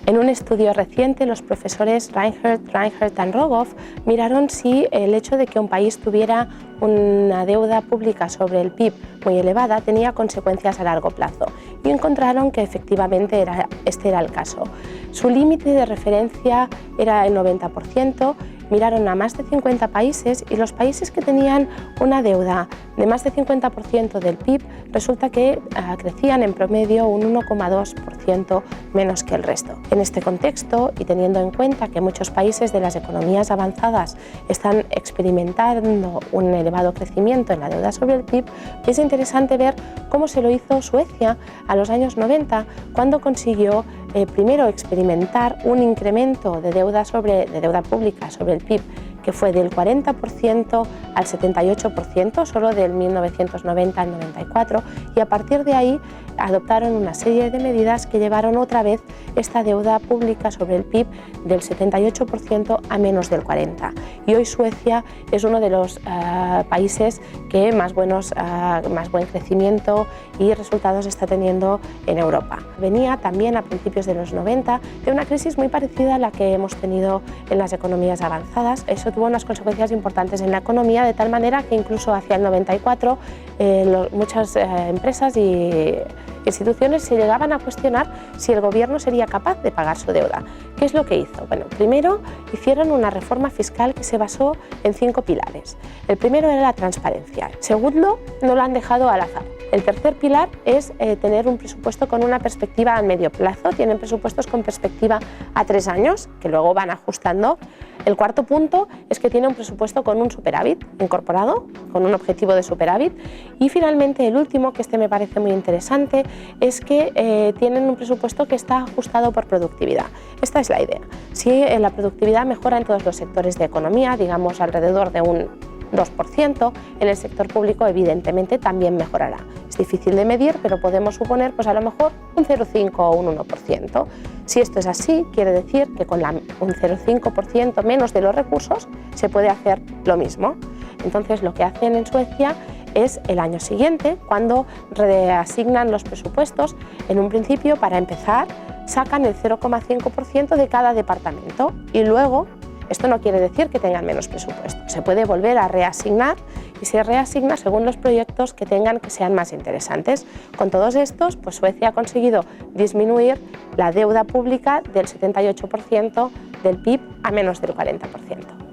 En un estudio reciente, los profesores Reinhardt y Rogoff miraron si el hecho de que un país tuviera una deuda pública sobre el PIB muy elevada tenía consecuencias a largo plazo y encontraron que efectivamente este era el caso. Su límite de referencia era el 90%. Miraron a más de 50 países y los países que tenían una deuda de más de 50% del PIB resulta que crecían en promedio un 1,2% menos que el resto. En este contexto, y teniendo en cuenta que muchos países de las economías avanzadas están experimentando un elevado crecimiento en la deuda sobre el PIB, es interesante ver cómo se lo hizo Suecia a los años 90, cuando consiguió primero experimentar un incremento de deuda pública sobre el PIB que fue del 40% al 78%, solo del 1990 al 94, y a partir de ahí adoptaron una serie de medidas que llevaron otra vez esta deuda pública sobre el PIB del 78% a menos del 40%. Y hoy Suecia es uno de los países que más buen crecimiento y resultados está teniendo en Europa. Venía también a principios de los 90 de una crisis muy parecida a la que hemos tenido en las economías avanzadas. Eso tuvo unas consecuencias importantes en la economía, de tal manera que incluso hacia el 94 muchas empresas y instituciones se llegaban a cuestionar si el gobierno sería capaz de pagar su deuda. ¿Qué es lo que hizo? Bueno, primero hicieron una reforma fiscal que se basó en 5 pilares. El primero era la transparencia. Segundo, no lo han dejado al azar. El tercer pilar es tener un presupuesto con una perspectiva a medio plazo. Tienen presupuestos con perspectiva a 3 años, que luego van ajustando. El cuarto punto es que tiene un presupuesto con un superávit incorporado, con un objetivo de superávit. Y finalmente el último, que este me parece muy interesante, es que tienen un presupuesto que está ajustado por productividad. Esta es la idea. Si la productividad mejora en todos los sectores de economía, digamos alrededor de un 2%, en el sector público evidentemente también mejorará. Es difícil de medir, pero podemos suponer pues a lo mejor un 0,5 o un 1%. Si esto es así, quiere decir que con un 0,5% menos de los recursos se puede hacer lo mismo. Entonces lo que hacen en Suecia es el año siguiente, cuando reasignan los presupuestos, en un principio para empezar sacan el 0,5% de cada departamento y luego esto no quiere decir que tengan menos presupuesto, se puede volver a reasignar y se reasigna según los proyectos que tengan que sean más interesantes. Con todos estos, pues Suecia ha conseguido disminuir la deuda pública del 78% del PIB a menos del 40%.